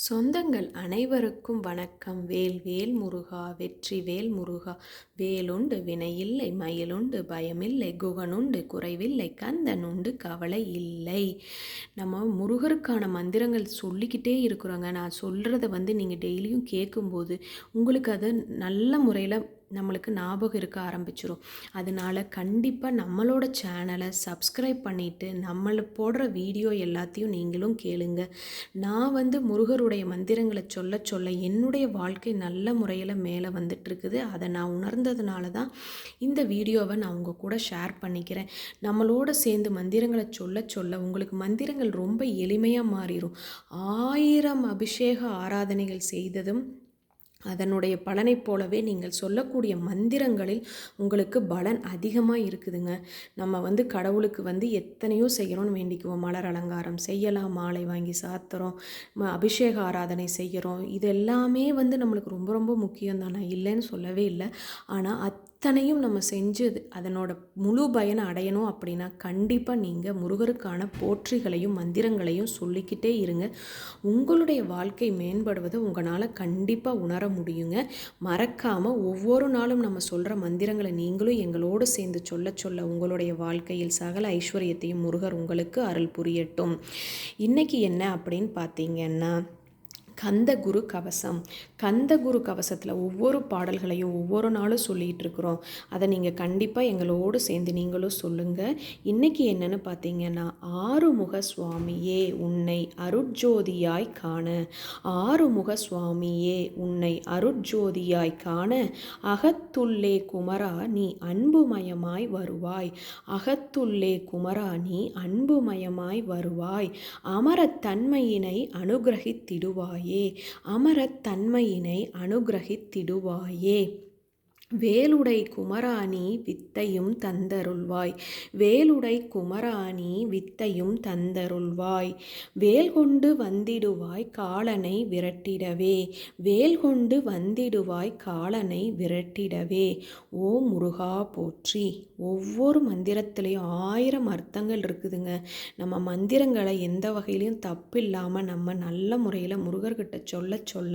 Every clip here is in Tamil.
சொந்தங்கள் அனைவருக்கும் வணக்கம். வேல் வேல் முருகா, வெற்றி வேல் முருகா. வேலுண்டு வினையில்லை, மயிலுண்டு பயமில்லை, குகனுண்டு குறைவில்லை, கந்தனுண்டு கவலை இல்லை. நம்ம முருகருக்கான மந்திரங்கள் சொல்லிக்கிட்டே இருக்கிறோங்க. நான் சொல்கிறத நீங்கள் டெய்லியும் கேட்கும்போது உங்களுக்கு அது நல்ல முறையில் நம்மளுக்கு ஞாபகம் இருக்க ஆரம்பிச்சிரும். அதனால் கண்டிப்பாக நம்மளோட சேனலை சப்ஸ்கிரைப் பண்ணிவிட்டு நம்மளை போடுற வீடியோ எல்லாத்தையும் நீங்களும் கேளுங்க. நான் முருகருடைய மந்திரங்களை சொல்ல சொல்ல என்னுடைய வாழ்க்கை நல்ல முறையில் மேலே வந்துட்டுருக்குது. அதை நான் உணர்ந்ததுனால தான் இந்த வீடியோவை நான் உங்கள் கூட ஷேர் பண்ணிக்கிறேன். நம்மளோட சேர்ந்து மந்திரங்களை சொல்ல சொல்ல உங்களுக்கு மந்திரங்கள் ரொம்ப எளிமையாக மாறிடும். 1000 அபிஷேக ஆராதனைகள் செய்ததும் அதனுடைய பலனைப் போலவே நீங்கள் சொல்லக்கூடிய மந்திரங்களில் உங்களுக்கு பலன் அதிகமாக இருக்குதுங்க. நம்ம கடவுளுக்கு எத்தனையோ செய்கிறோன்னு வேண்டிக்குவோம். மலர் அலங்காரம் செய்யலாம், மாலை வாங்கி சாத்துறோம், அபிஷேக ஆராதனை செய்கிறோம். இது எல்லாமே நம்மளுக்கு ரொம்ப ரொம்ப முக்கியம் தான், நான் இல்லைன்னு சொல்லவே இல்லை. ஆனால் அத்தனையும் நம்ம செஞ்சு அதனோட முழு பயனை அடையணும் அப்படின்னா கண்டிப்பாக நீங்கள் முருகருக்கான போற்றிகளையும் மந்திரங்களையும் சொல்லிக்கிட்டே இருங்க. உங்களுடைய வாழ்க்கை மேம்படுவதை உங்களால் கண்டிப்பாக உணர முடியுங்க. மறக்காமல் ஒவ்வொரு நாளும் நம்ம சொல்கிற மந்திரங்களை நீங்களும் எங்களோடு சேர்ந்து சொல்ல சொல்ல உங்களுடைய வாழ்க்கையில் சகல ஐஸ்வர்யத்தையும் முருகர் உங்களுக்கு அருள் புரியட்டும். இன்றைக்கி என்ன அப்படின்னு பார்த்தீங்கன்னா, கந்தகுரு கவசம். கந்தகுரு கவசத்தில் ஒவ்வொரு பாடல்களையும் ஒவ்வொரு நாளும் சொல்லிகிட்டு இருக்கிறோம். அதை நீங்கள் கண்டிப்பாக எங்களோடு சேர்ந்து நீங்களும் சொல்லுங்கள். இன்றைக்கி என்னென்னு பார்த்தீங்கன்னா, ஆறுமுக சுவாமியே உன்னை அருட்ஜோதியாய் காண, ஆறுமுக சுவாமியே உன்னை அருட்ஜோதியாய் காண, அகத்துள்ளே குமரா நீ அன்புமயமாய் வருவாய், அகத்துள்ளே குமரா நீ அன்புமயமாய் வருவாய், அமரத்தன்மையினை அனுகிரகித்திடுவாய், அமரத்தன்மையினை அனுகிரகித்திடுவாயே. வேலுடை குமராணி வித்தையும் தந்தருள்வாய், வேலுடை குமராணி வித்தையும் தந்தருள்வாய், வேல் கொண்டு வந்திடுவாய் காலனை விரட்டிடவே, வேல் கொண்டு வந்திடுவாய் காலனை விரட்டிடவே. ஓ முருகா போற்றி. ஒவ்வொரு மந்திரத்திலையும் 1000 அர்த்தங்கள் இருக்குதுங்க. நம்ம மந்திரங்களை எந்த வகையிலையும் தப்பு இல்லாமல் நம்ம நல்ல முறையில் முருகர்கிட்ட சொல்ல சொல்ல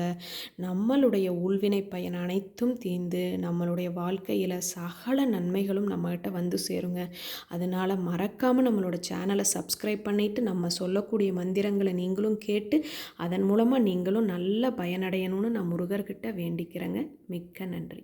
நம்மளுடைய உள்வினை பயன் அனைத்தும் தீர்ந்து நம்மளுடைய வாழ்க்கையில் சகல நன்மைகளும் நம்மகிட்ட சேருங்க. அதனால் மறக்காமல் நம்மளோட சேனலை சப்ஸ்கிரைப் பண்ணிவிட்டு நம்ம சொல்லக்கூடிய மந்திரங்களை நீங்களும் கேட்டு அதன் மூலமாக நீங்களும் நல்ல பயனடையணும்னு நான் முருகர்கிட்ட வேண்டிக்கிறேங்க. மிக்க நன்றி.